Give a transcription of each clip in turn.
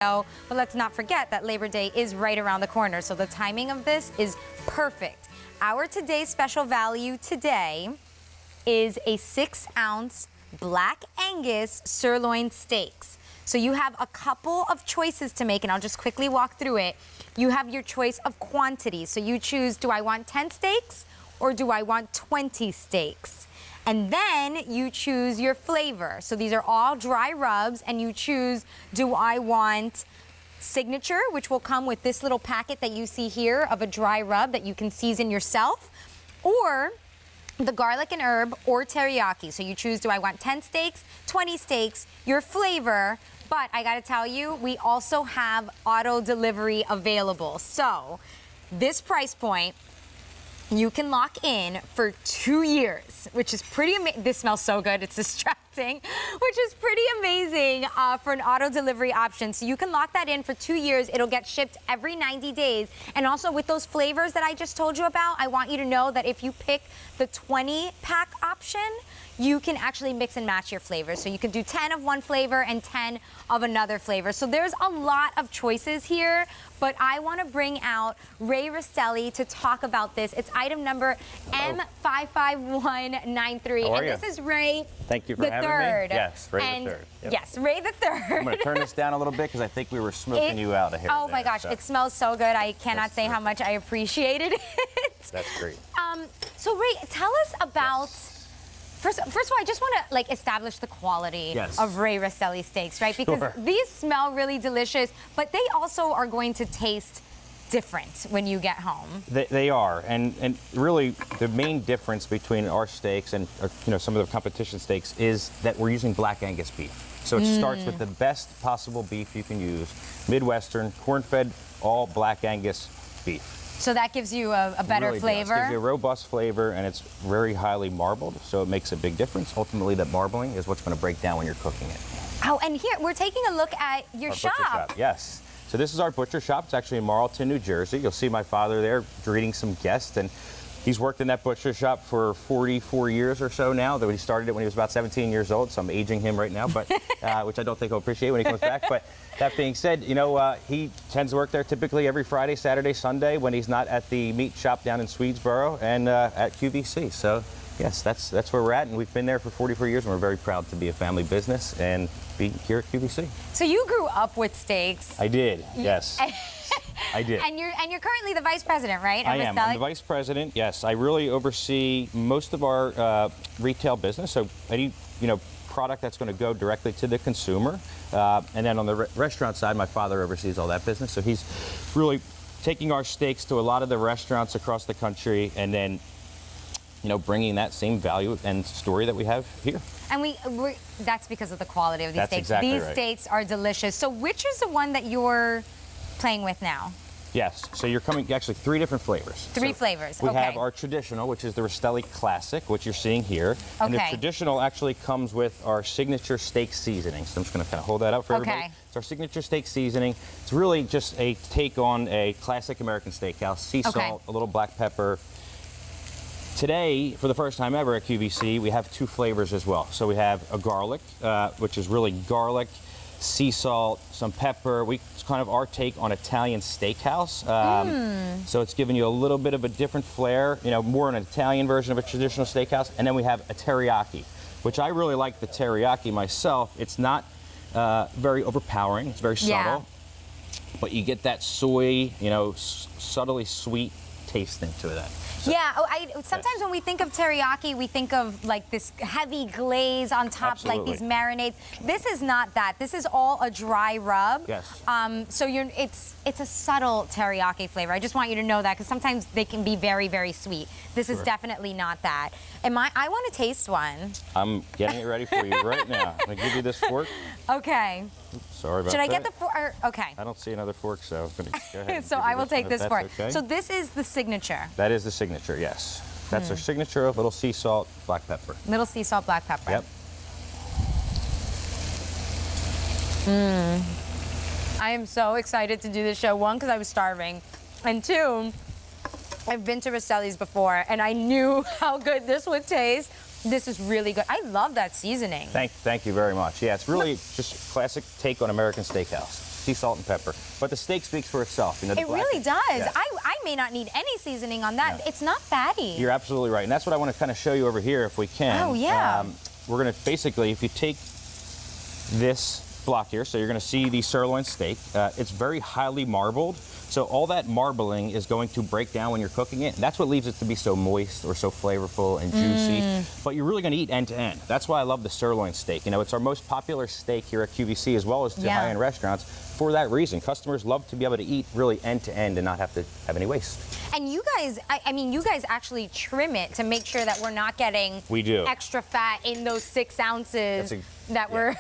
But let's not forget that Labor Day is right around the corner, so the timing of this is perfect. Our today's special value today is a 6-ounce Black Angus sirloin steaks. So you have a couple of choices to make, and I'll just quickly walk through it. You have your choice of quantity. So you choose, do I want 10 steaks or do I want 20 steaks? And then you choose your flavor. So these are all dry rubs, and you choose, do I want signature, which will come with this little packet that you see here of a dry rub that you can season yourself, or the garlic and herb or teriyaki. So you choose, do I want 10 steaks, 20 steaks, your flavor. But I gotta tell you, we also have auto delivery available. So this price point, you can lock in for 2 years, which is pretty amazing. This smells so good, it's distracting, which is pretty amazing for an auto delivery option. So you can lock that in for 2 years. It'll get shipped every 90 days. And also with those flavors that I just told you about, I want you to know that if you pick the 20-pack option, you can actually mix and match your flavors. So you can do 10 of one flavor and 10 of another flavor. So there's a lot of choices here, but I want to bring out Ray Rastelli to talk about this. It's item number M55193. How are you? This is Ray Thank you for having me. Yes, Ray the Third. Yep. Yes, Ray the Third. I'm going to turn this down a little bit because I think we were smoking you out of here. Oh my gosh, it smells so good. I cannot say how much I appreciated it. That's great. So Ray, tell us about... First of all, I just want to establish the quality of Ray Rastelli steaks, right? Because these smell really delicious, but they also are going to taste different when you get home. They are, and really the main difference between our steaks and some of the competition steaks is that we're using Black Angus beef. So it starts with the best possible beef you can use, Midwestern, corn-fed, all Black Angus beef. So that gives you a better really flavor? It gives you a robust flavor, and it's very highly marbled, so it makes a big difference. Ultimately, that marbling is what's going to break down when you're cooking it. Oh, and here, we're taking a look at your shop. Butcher shop. Yes. So this is our butcher shop. It's actually in Marlton, New Jersey. You'll see my father there greeting some guests, and he's worked in that butcher shop for 44 years or so now. Though he started it when he was about 17 years old, so I'm aging him right now, but which I don't think he'll appreciate when he comes back. But that being said, he tends to work there typically every Friday, Saturday, Sunday when he's not at the meat shop down in Swedesboro and at QVC. So yes, that's where we're at, and we've been there for 44 years, and we're very proud to be a family business and be here at QVC. So you grew up with steaks. I did, yes. I did. And you're currently the vice president, right? I am. I'm the vice president. Yes, I really oversee most of our retail business. So any product that's going to go directly to the consumer, and then on the restaurant side, my father oversees all that business. So he's really taking our steaks to a lot of the restaurants across the country, and then bringing that same value and story that we have here. And that's because of the quality of these steaks. Exactly these right. steaks are delicious. So which is the one that you're playing with now? Yes, so you're coming, actually 3 different flavors. Three flavors, We have our traditional, which is the Rastelli Classic, which you're seeing here. Okay. And the traditional actually comes with our signature steak seasoning. So I'm just going to kind of hold that up for everybody. It's our signature steak seasoning. It's really just a take on a classic American steakhouse. Sea salt, a little black pepper. Today, for the first time ever at QVC, we have 2 flavors as well. So we have a garlic, which is really garlic, sea salt, some pepper. It's kind of our take on Italian steakhouse. So it's giving you a little bit of a different flair, more an Italian version of a traditional steakhouse. And then we have a teriyaki, which I really like the teriyaki myself. It's not very overpowering. It's very subtle. But you get that soy, subtly sweet taste into that. So, sometimes when we think of teriyaki, we think of this heavy glaze on top, like these marinades. This is not that. This is all a dry rub. Yes. So it's a subtle teriyaki flavor. I just want you to know that because sometimes they can be very, very sweet. This is definitely not that. I want to taste one. I'm getting it ready for you right now. I'm gonna give you this fork. Okay. Oops, sorry about that. Should I get the fork? Okay. I don't see another fork, so I'm gonna go ahead. So I will take this fork. Okay. So this is the signature. That is the signature, yes. That's our signature, a little sea salt, black pepper. Little sea salt, black pepper. Yep. I am so excited to do this show. 1, because I was starving. And 2, I've been to Rastelli's before, and I knew how good this would taste. This is really good. I love that seasoning. Thank you very much. Yeah, it's really just classic take on American steakhouse. sea salt and pepper. But the steak speaks for itself. You know, it really does. Yeah. I may not need any seasoning on that. No. It's not fatty. You're absolutely right. And that's what I want to kind of show you over here if we can. Oh, yeah. We're going to basically, if you take this block here, so you're going to see the sirloin steak. It's very highly marbled. So all that marbling is going to break down when you're cooking it. And that's what leaves it to be so moist or so flavorful and juicy. But you're really going to eat end to end. That's why I love the sirloin steak. You know, it's our most popular steak here at QVC as well as to high-end restaurants. For that reason, customers love to be able to eat really end to end and not have to have any waste. And you guys, I mean, you guys actually trim it to make sure that we're not getting extra fat in those 6 ounces that we're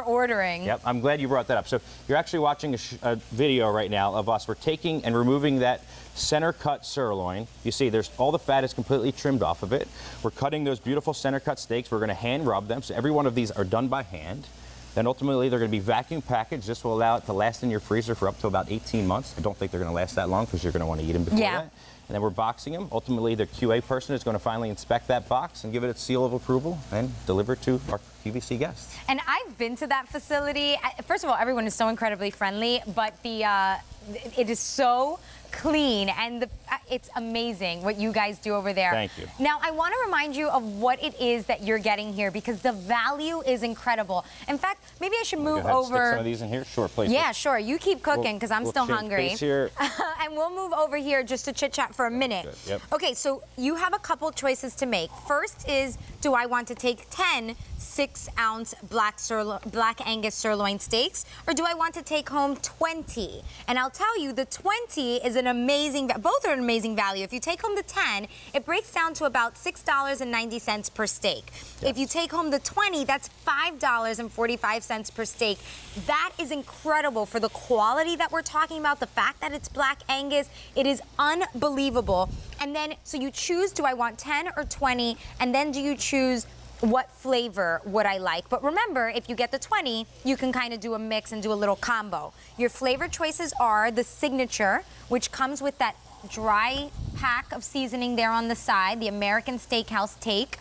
ordering. Yep, I'm glad you brought that up. So you're actually watching a video right now of us. We're taking and removing that center cut sirloin. You see, there's all the fat is completely trimmed off of it. We're cutting those beautiful center cut steaks. We're going to hand rub them. So every one of these are done by hand. Then ultimately they're going to be vacuum packaged. This will allow it to last in your freezer for up to about 18 months. I don't think they're going to last that long because you're going to want to eat them before that. And then we're boxing them. Ultimately, the QA person is going to finally inspect that box and give it its seal of approval and deliver it to our QVC guests. And I've been to that facility. First of all, everyone is so incredibly friendly, but it is so clean, and it's amazing what you guys do over there. Thank you. Now, I want to remind you of what it is that you're getting here because the value is incredible. In fact, maybe I should move over. Stick some of these in here? Sure, please. Yeah, sure. You keep cooking because I'm still hungry. Here. And we'll move over here just to chit-chat for a minute. Good. Yep. Okay, so you have a couple choices to make. First is, do I want to take 10 6-ounce black Angus sirloin steaks, or do I want to take home 20? And I'll tell you, the 20 is an amazing, both are an amazing value. If you take home the 10, it breaks down to about $6.90 per steak. Yes. If you take home the 20, that's $5.45 per steak. That is incredible for the quality that we're talking about, the fact that it's black Angus. It is unbelievable. And then, so you choose, do I want 10 or 20? And then do you choose what flavor would I like? But remember, if you get the 20, you can kind of do a mix and do a little combo. Your flavor choices are the signature, which comes with that dry pack of seasoning there on the side, the American Steakhouse take.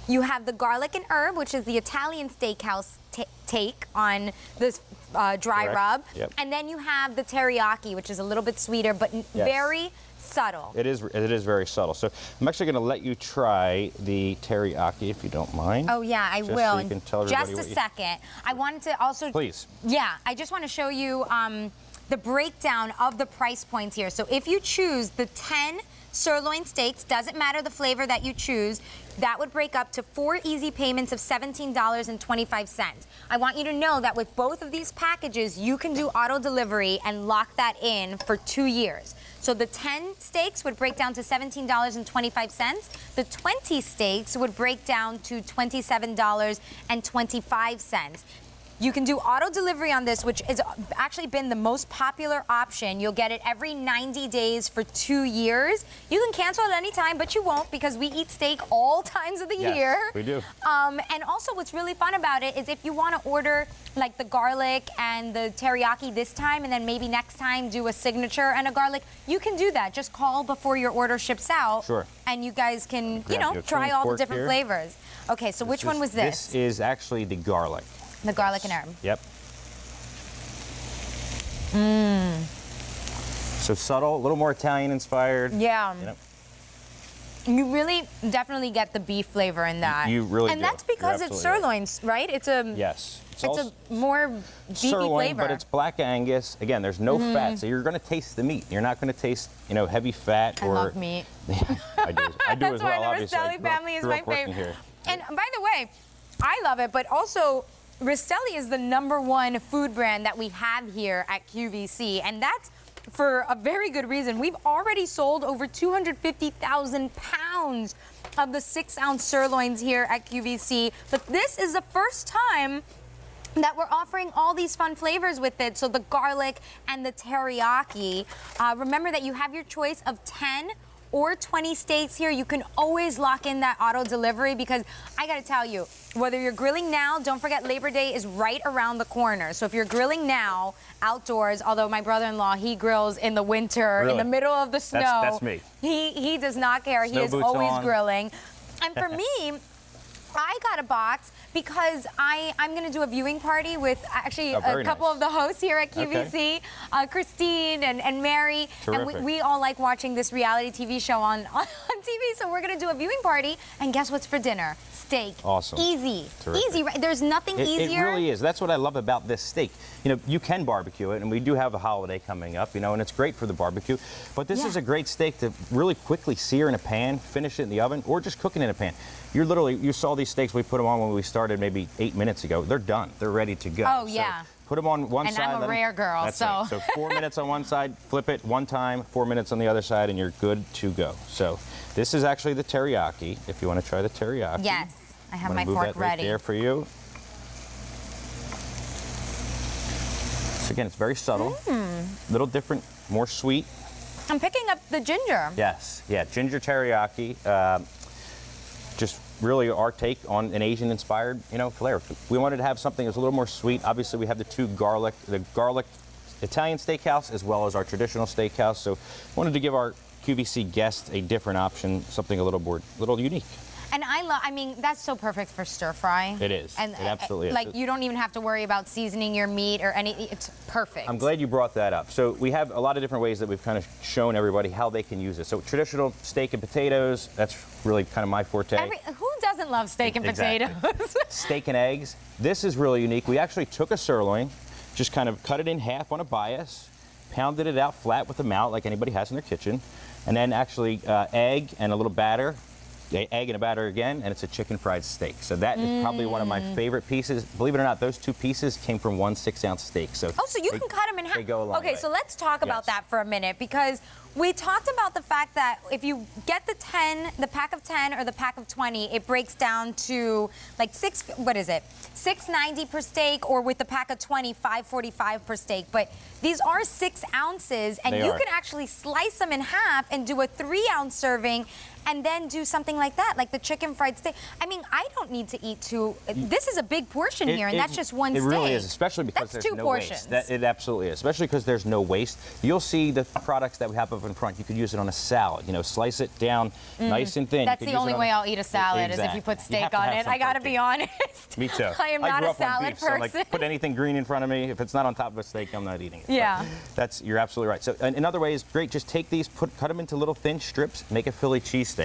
You have the garlic and herb, which is the Italian Steakhouse take on this dry rub. Yep. And then you have the teriyaki, which is a little bit sweeter, but very subtle. It is very subtle. So I'm actually going to let you try the teriyaki if you don't mind. Oh yeah, I just will. So you can tell everybody just a second. I wanted to also. Please. Yeah, I just want to show you the breakdown of the price points here. So if you choose the 10 sirloin steaks, doesn't matter the flavor that you choose, that would break up to 4 easy payments of $17.25. I want you to know that with both of these packages, you can do auto delivery and lock that in for 2 years. So the 10 steaks would break down to $17.25. The 20 steaks would break down to $27.25. You can do auto delivery on this, which has actually been the most popular option. You'll get it every 90 days for 2 years. You can cancel at any time, but you won't because we eat steak all times of the year. We do. And also what's really fun about it is if you want to order like the garlic and the teriyaki this time and then maybe next time do a signature and a garlic, you can do that. Just call before your order ships out. Sure. And you guys can, you know, try all the different flavors. Okay, so which one was this? This is actually the garlic. The garlic and herb. Yep. So subtle, a little more Italian inspired. Yeah. You know. You really definitely get the beef flavor in that. You really and do. that's because it's sirloins, right? It's a yes. It's a more beefy sirloin, flavor. but it's black Angus. Again, there's no fat, so you're going to taste the meat. You're not going to taste, you know, heavy fat or. I love meat. I do as well. That's why the Rastelli family is my favorite. Here. And by the way, I love it, but also Rastelli is the #1 food brand that we have here at QVC, and that's for a very good reason. We've already sold over 250,000 pounds of the 6-ounce sirloins here at QVC, but this is the first time that we're offering all these fun flavors with it. So the garlic and the teriyaki. Remember that you have your choice of 10 or 20 steaks here. You can always lock in that auto delivery because I gotta tell you, whether you're grilling now, don't forget Labor Day is right around the corner. So if you're grilling now outdoors, although my brother-in-law, he grills in the winter, in the middle of the snow. That's me. He does not care. He is always grilling. And for me, I got a box because I'm going to do a viewing party with actually a couple of the hosts here at QVC, Christine and Mary. Terrific. And we all like watching this reality TV show on TV, so we're going to do a viewing party. And guess what's for dinner? Steak. Awesome. Easy. Terrific. Easy, right? There's nothing easier. It really is. That's what I love about this steak. You know, you can barbecue it, and we do have a holiday coming up, you know, and it's great for the barbecue. But this is a great steak to really quickly sear in a pan, finish it in the oven, or just cook it in a pan. You saw these steaks, we put them on when we started maybe 8 minutes ago. They're done. They're ready to go. Oh, yeah. So put them on one side. And I'm a rare girl, that's so. Right. So 4 minutes on one side, flip it one time, 4 minutes on the other side, and you're good to go. So this is actually the teriyaki, if you want to try the teriyaki. Yes, I have my move fork that right ready. there for you. So again, it's very subtle, a little different, more sweet. I'm picking up the ginger. Yes, yeah, ginger teriyaki. Just really our take on an Asian-inspired, you know, flair. We wanted to have something that's a little more sweet. Obviously, we have the garlic Italian steakhouse as well as our traditional steakhouse. So, wanted to give our QVC guests a different option, something a little unique. And I mean, that's so perfect for stir fry. It is. And it absolutely is. Like, you don't even have to worry about seasoning your meat or anything. It's perfect. I'm glad you brought that up. So we have a lot of different ways that we've kind of shown everybody how they can use it. So traditional steak and potatoes, that's really kind of my forte. Who doesn't love steak and potatoes? Steak and eggs. This is really unique. We actually took a sirloin, just kind of cut it in half on a bias, pounded it out flat with a mallet like anybody has in their kitchen, and then actually egg and a little batter. Egg and a batter again, and it's a chicken fried steak. So that is probably one of my favorite pieces. Believe it or not, those two pieces came from 1 6-ounce steak. So so you can cut them in half. They go a long way. So let's talk about that for a minute, because we talked about the fact that if you get the pack of 10 or the pack of 20, it breaks down to like $6.90 per steak, or with the pack of 20, $5.45 per steak. But these are 6 ounces, and you can actually slice them in half and do a 3-ounce serving, and then do something like that, like the chicken fried steak. I mean, I don't need to eat two. This is a big portion here, and that's just one steak. It really is, especially because that's there's 2 no portions. waste. It absolutely is, especially because there's no waste. You'll see the products that we have up in front. You could use it on a salad. You know, slice it down nice and thin. That's the only way I'll eat a salad is if you put steak on it. I gotta be honest. Me too. I am not a salad person. So like, put anything green in front of me. If it's not on top of a steak, I'm not eating it. Yeah. But you're absolutely right. So another way is great. Just take these, cut them into little thin strips, make a Philly cheesesteak,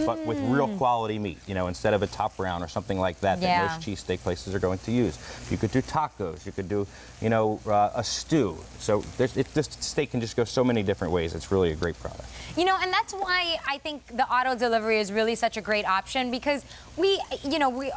but with real quality meat, you know, instead of a top brown or something like that that most cheesesteak places are going to use. You could do tacos. You could do, you know, a stew. So this steak can just go so many different ways. It's really a great product. You know, and that's why I think the auto delivery is really such a great option, because we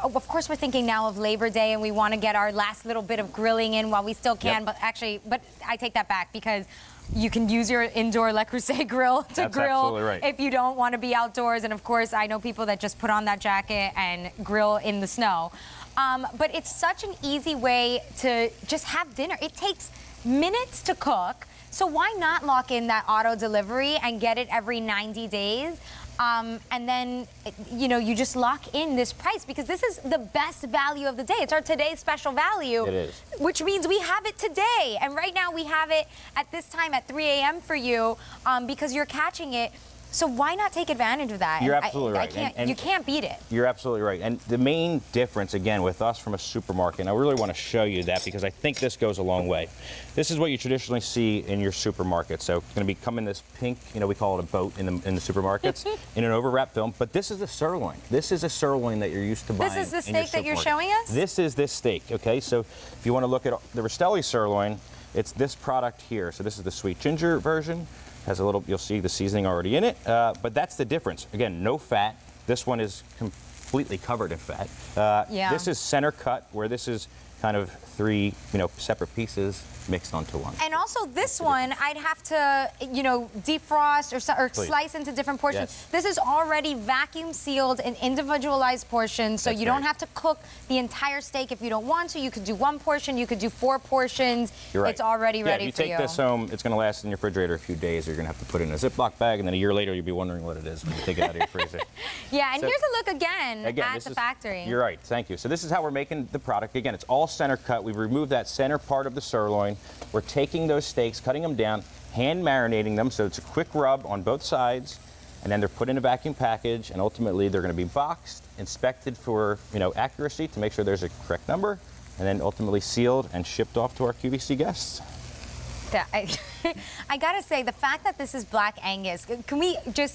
of course we're thinking now of Labor Day, and we want to get our last little bit of grilling in while we still can. But I take that back, because you can use your indoor Le Creuset grill to grill if you don't want to be outdoors. And of course, I know people that just put on that jacket and grill in the snow. But it's such an easy way to just have dinner. It takes minutes to cook. So why not lock in that auto delivery and get it every 90 days? And then, you know, you just lock in this price, because this is the best value of the day. It's our today's special value. It is. Which means we have it today. And right now we have it at this time at 3 a.m. for you, because you're catching it. So why not take advantage of that? You're absolutely right. You can't beat it. You're absolutely right. And the main difference, again, with us from a supermarket, and I really want to show you that because I think this goes a long way. This is what you traditionally see in your supermarket. So it's going to come in this pink, you know, we call it a boat in the supermarkets, in an overwrap film. But this is a sirloin. This is a sirloin that you're used to buying. This is the steak that you're showing us? This is this steak, okay? So if you want to look at the Rastelli sirloin, it's this product here. So this is the sweet ginger version. Has a little, you'll see the seasoning already in it, but that's the difference. Again, no fat. This one is completely covered in fat. This is center cut, where this is kind of 3, you know, separate pieces mixed onto one. And also this one, I'd have to, you know, defrost or slice into different portions. Yes. This is already vacuum sealed in individualized portions, so you don't have to cook the entire steak if you don't want to. You could do 1 portion, you could do 4 portions. You're right. It's already ready for you. If you take this home, it's going to last in your refrigerator a few days. You're going to have to put it in a Ziploc bag, and then a year later you'll be wondering what it is when you take it out of your freezer. Yeah, and here's a look again at the factory. You're right, thank you. So this is how we're making the product. Again, it's all center cut. We've removed that center part of the sirloin. We're taking those steaks, cutting them down, hand marinating them, so it's a quick rub on both sides, and then they're put in a vacuum package, and ultimately they're going to be boxed, inspected for accuracy to make sure there's a correct number, and then ultimately sealed and shipped off to our QVC guests. I gotta say, the fact that this is Black Angus, can we just